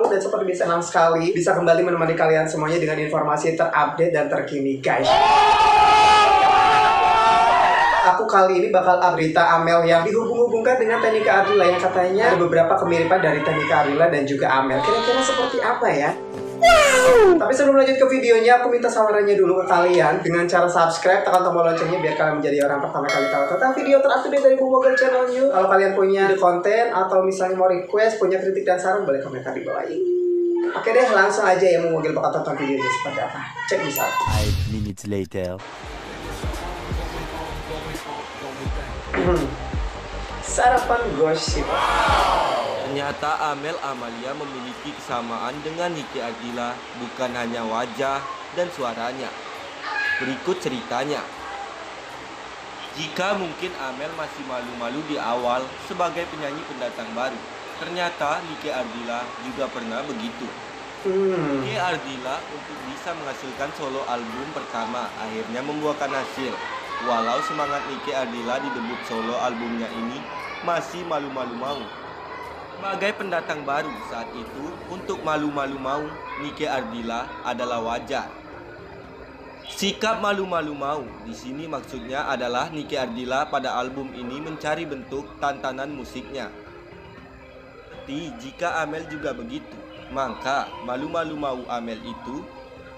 Halo, dan seperti biasa senang sekali bisa kembali menemani kalian semuanya dengan informasi terupdate dan terkini, guys. Aku kali ini bakal berita Amel yang dihubung-hubungkan dengan Tenika Ardila, yang katanya ada beberapa kemiripan dari Tenika Ardila dan juga Amel. Kira-kira seperti apa ya? Tapi sebelum lanjut ke videonya, aku minta sawerannya dulu ke kalian dengan cara subscribe, tekan tombol loncengnya biar kalian menjadi orang pertama kali tahu tentang video terupdate dari Bumogel Channel New. Kalau kalian punya ide konten atau misalnya mau request, punya kritik dan saran, boleh komentar di bawah ini. Oke deh, langsung aja ya Bumogel bakal tonton videonya seperti apa. Cek bisa. 5 minutes later. Sarapan gosip. Ternyata Amel Amalia memiliki kesamaan dengan Nike Ardila, bukan hanya wajah dan suaranya. Berikut ceritanya. Jika mungkin Amel masih malu-malu di awal sebagai penyanyi pendatang baru, ternyata Nike Ardila juga pernah begitu. Nike Ardila untuk bisa menghasilkan solo album pertama akhirnya membuahkan hasil. Walau semangat Nike Ardila di debut solo albumnya ini masih malu-malu mau. Sebagai pendatang baru saat itu, untuk malu-malu mau, Nike Ardila adalah wajar. Sikap malu-malu mau di sini maksudnya adalah Nike Ardila pada album ini mencari bentuk tantangan musiknya. Seperti jika Amel juga begitu, maka malu-malu mau Amel itu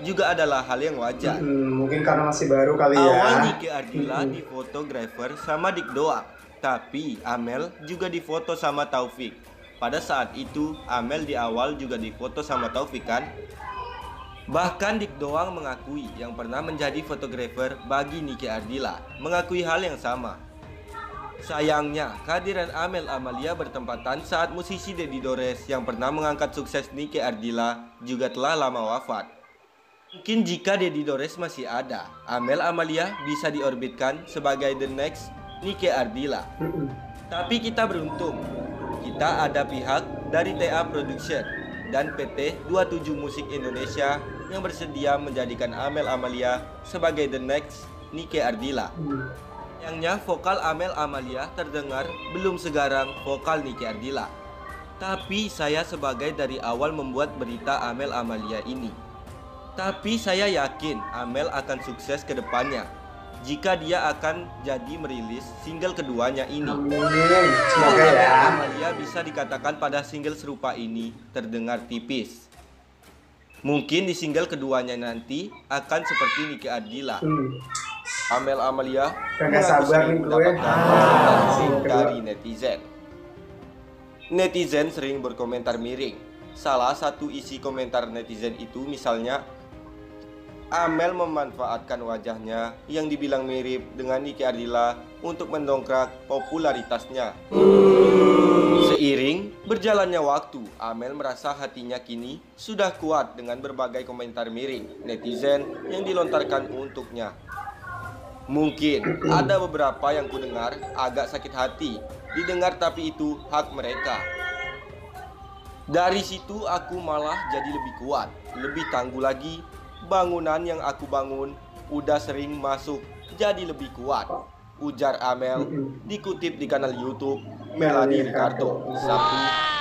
juga adalah hal yang wajar. Mungkin karena masih baru kali ya. Awal Nike Ardila di fotografer sama Dik doang, tapi Amel juga difoto sama Taufik. Pada saat itu, Amel di awal juga difoto sama Taufik kan? Bahkan Dik doang mengakui yang pernah menjadi fotografer bagi Nike Ardila, mengakui hal yang sama. Sayangnya, kehadiran Amel Amalia bertempatan saat musisi Deddy Dores yang pernah mengangkat sukses Nike Ardila juga telah lama wafat. Mungkin jika Deddy Dores masih ada, Amel Amalia bisa diorbitkan sebagai the next Nike Ardila. Tapi kita beruntung. Kita ada pihak dari TA Production dan PT 27 Musik Indonesia yang bersedia menjadikan Amel Amalia sebagai the next Nike Ardila. Sayangnya vokal Amel Amalia terdengar belum segarang vokal Nike Ardila. Tapi saya sebagai dari awal membuat berita Amel Amalia ini. Tapi saya yakin Amel akan sukses ke depannya jika dia akan jadi merilis single keduanya ini. Semoga ya. Amalia bisa dikatakan pada single serupa ini terdengar tipis. Mungkin di single keduanya nanti akan seperti Nike Ardila. Amel Amalia Gak sabar nih gue. Dari netizen. Netizen sering berkomentar miring. Salah satu isi komentar netizen itu misalnya, Amel memanfaatkan wajahnya yang dibilang mirip dengan Nike Ardila untuk mendongkrak popularitasnya. Seiring berjalannya waktu, Amel merasa hatinya kini sudah kuat dengan berbagai komentar miring netizen yang dilontarkan untuknya. Mungkin ada beberapa yang kudengar agak sakit hati didengar, tapi itu hak mereka. Dari situ aku malah jadi lebih kuat, lebih tangguh lagi. Bangunan yang aku bangun udah sering masuk jadi lebih kuat, ujar Amel dikutip di kanal YouTube Melanie Ricardo Sabtu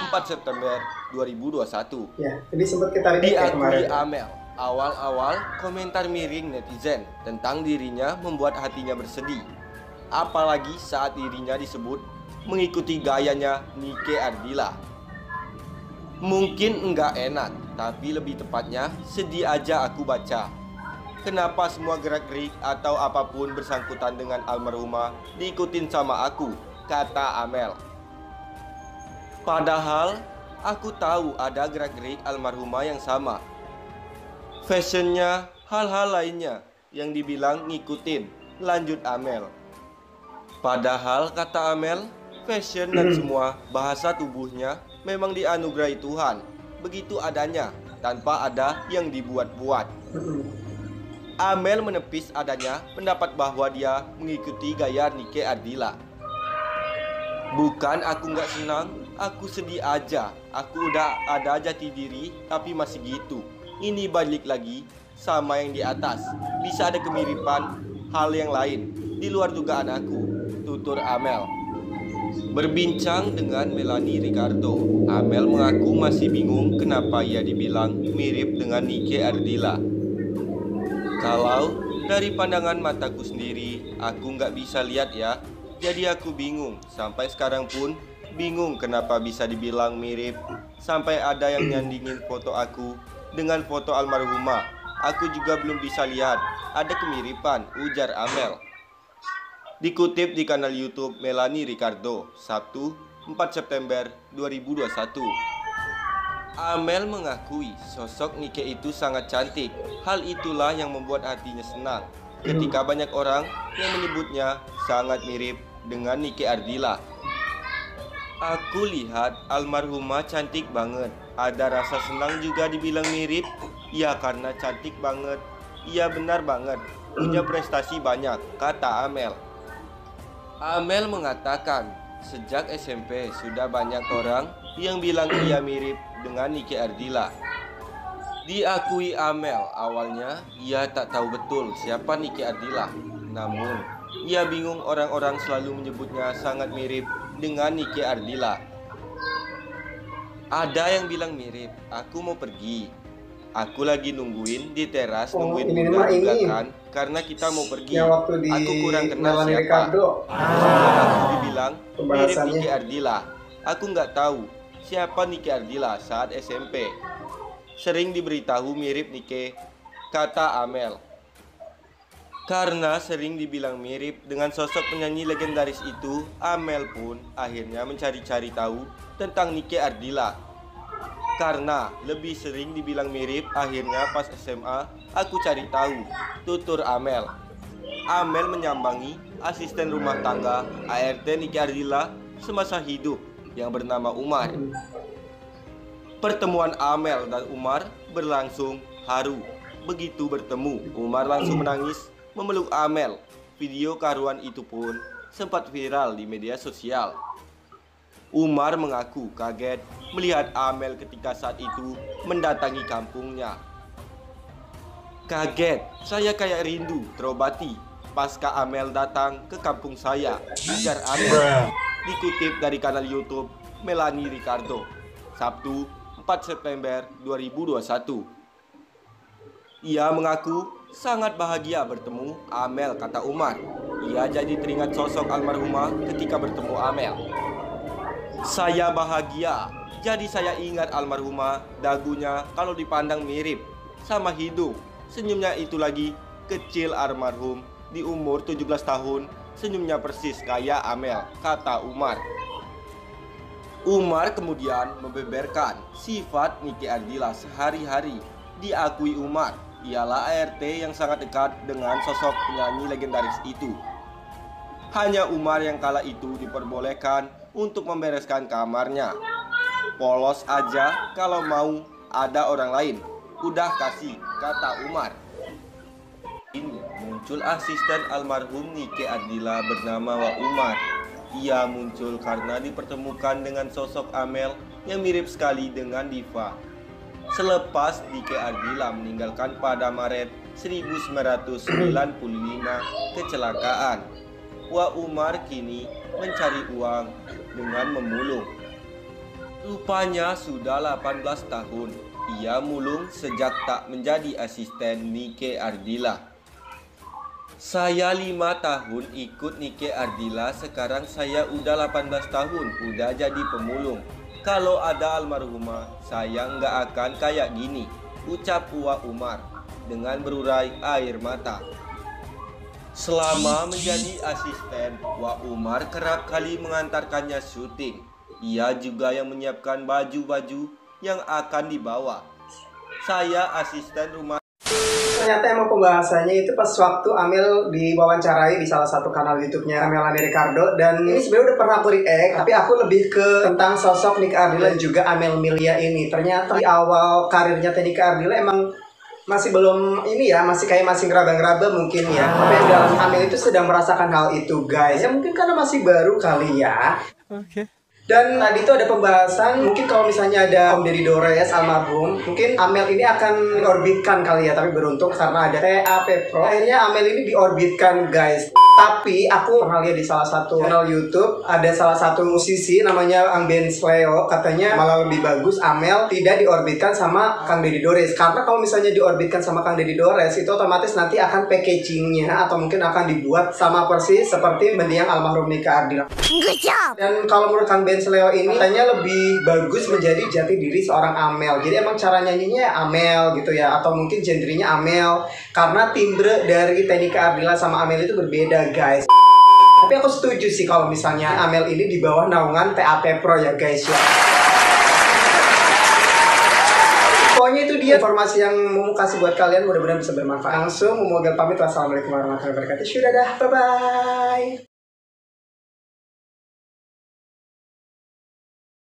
4 September 2021. Ya, jadi sempat kita Diakui Amel, awal-awal komentar miring netizen tentang dirinya membuat hatinya bersedih. Apalagi saat dirinya disebut mengikuti gayanya Nike Ardila. Mungkin enggak enak, tapi lebih tepatnya sedih aja aku baca. Kenapa semua gerak-gerik atau apapun bersangkutan dengan almarhumah diikutin sama aku, kata Amel. Padahal aku tahu ada gerak-gerik almarhumah yang sama. Fashionnya, hal-hal lainnya yang dibilang ngikutin, lanjut Amel. Padahal kata Amel, fashion dan semua bahasa tubuhnya memang dianugerahi Tuhan, begitu adanya, tanpa ada yang dibuat-buat. Amel menepis adanya pendapat bahwa dia mengikuti gaya Nike Ardila. Bukan aku nggak senang, aku sedih aja. Aku udah ada jati diri, tapi masih gitu. Ini balik lagi sama yang di atas. Bisa ada kemiripan hal yang lain di luar dugaan aku, tutur Amel. Berbincang dengan Melanie Ricardo, Amel mengaku masih bingung kenapa ia dibilang mirip dengan Nike Ardilla. Kalau dari pandangan mataku sendiri, aku nggak bisa lihat ya. Jadi aku bingung, sampai sekarang pun bingung kenapa bisa dibilang mirip. Sampai ada yang nyandingin foto aku dengan foto almarhumah. Aku juga belum bisa lihat, ada kemiripan, ujar Amel. Dikutip di kanal YouTube Melanie Ricardo, Sabtu 4 September 2021. Amel mengakui sosok Nike itu sangat cantik. Hal itulah yang membuat hatinya senang ketika banyak orang yang menyebutnya sangat mirip dengan Nike Ardilla. Aku lihat almarhumah cantik banget. Ada rasa senang juga dibilang mirip. Ya karena cantik banget. Iya benar banget, punya prestasi banyak, kata Amel. Amel mengatakan, sejak SMP sudah banyak orang yang bilang ia mirip dengan Nike Ardilla. Diakui Amel, awalnya ia tak tahu betul siapa Nike Ardilla. Namun, ia bingung orang-orang selalu menyebutnya sangat mirip dengan Nike Ardilla. Ada yang bilang mirip, aku mau pergi. Aku lagi nungguin di teras, nungguin Bunda juga kan, karena kita mau pergi. Aku kurang kenal siapa. Aku dibilang mirip Nike Ardilla. Aku nggak tahu siapa Nike Ardilla saat SMP. Sering diberitahu mirip Nike, kata Amel. Karena sering dibilang mirip dengan sosok penyanyi legendaris itu, Amel pun akhirnya mencari-cari tahu tentang Nike Ardilla. Karena lebih sering dibilang mirip, akhirnya pas SMA aku cari tahu, tutur Amel. Amel menyambangi asisten rumah tangga ART Nike Ardilla semasa hidup yang bernama Umar. Pertemuan Amel dan Umar berlangsung haru. Begitu bertemu, Umar langsung menangis memeluk Amel. Video karuan itu pun sempat viral di media sosial. Umar mengaku kaget melihat Amel ketika saat itu mendatangi kampungnya. Kaget, saya kayak rindu terobati pasca Amel datang ke kampung saya, ujar Amel. Dikutip dari kanal YouTube Melanie Ricardo, Sabtu 4 September 2021. Ia mengaku sangat bahagia bertemu Amel, kata Umar. Ia jadi teringat sosok almarhumah ketika bertemu Amel. Saya bahagia, jadi saya ingat almarhumah, dagunya kalau dipandang mirip sama hidung. Senyumnya itu lagi kecil almarhum, di umur 17 tahun, senyumnya persis kayak Amel, kata Umar. Umar kemudian membeberkan sifat Nike Ardilla sehari-hari. Diakui Umar, ialah ART yang sangat dekat dengan sosok penyanyi legendaris itu. Hanya Umar yang kala itu diperbolehkan untuk membereskan kamarnya. Polos aja kalau mau ada orang lain. Udah kasih, kata Umar. Ini muncul asisten almarhum Nike Ardilla bernama Wak Umar. Ia muncul karena dipertemukan dengan sosok Amel yang mirip sekali dengan diva. Selepas Nike Ardilla meninggalkan pada Maret 1995 kecelakaan, Wak Umar kini mencari uang dengan memulung. Rupanya sudah 18 tahun ia mulung sejak tak menjadi asisten Nike Ardilla. Saya 5 tahun ikut Nike Ardilla, sekarang saya udah 18 tahun udah jadi pemulung. Kalau ada almarhumah, saya nggak akan kayak gini, ucap Wak Umar dengan berurai air mata. Selama menjadi asisten, Wak Umar kerap kali mengantarkannya syuting. Ia juga yang menyiapkan baju-baju yang akan dibawa. Saya asisten rumah. Ternyata emang pembahasannya itu pas waktu Amel diwawancarai di salah satu kanal YouTube-nya Melanie Ricardo. Dan ini sebenarnya udah pernah aku react, tapi aku lebih ke tentang sosok Nike Ardilla dan juga Amel Milya ini. Ternyata di awal karirnya Nike Ardilla emang masih belum ini ya, masih ngeraba-ngeraba mungkin ya. Tapi yang dalam Amel itu sedang merasakan hal itu, guys. Ya mungkin karena masih baru kali ya. Oke. Dan tadi itu ada pembahasan, mungkin kalau misalnya ada Om Deddy Dores almarhum, mungkin Amel ini akan diorbitkan kali ya. Tapi beruntung karena ada TAP Pro, akhirnya Amel ini diorbitkan, guys. Tapi aku pernah lihat di salah satu channel YouTube, ada salah satu musisi namanya Ambience Leo, katanya malah lebih bagus Amel tidak diorbitkan sama Kang Deddy Dores. Karena kalau misalnya diorbitkan sama Kang Deddy Dores, itu otomatis nanti akan packagingnya atau mungkin akan dibuat sama persis seperti mendiang almarhum Nika Ardila. Dan kalau menurut Kang Ambience Leo ini, katanya lebih bagus menjadi jati diri seorang Amel. Jadi emang cara nyanyinya Amel gitu ya, atau mungkin genrenya Amel. Karena timbre dari Nika Ardila sama Amel itu berbeda, guys. Tapi aku setuju sih kalau misalnya Amel ini di bawah naungan TAP Pro ya, guys ya. Pokoknya itu dia informasi yang mau kasih buat kalian, mudah-mudahan bisa bermanfaat. Langsung mau pamit. Wassalamualaikum warahmatullahi wabarakatuh. Sudah dah, bye-bye.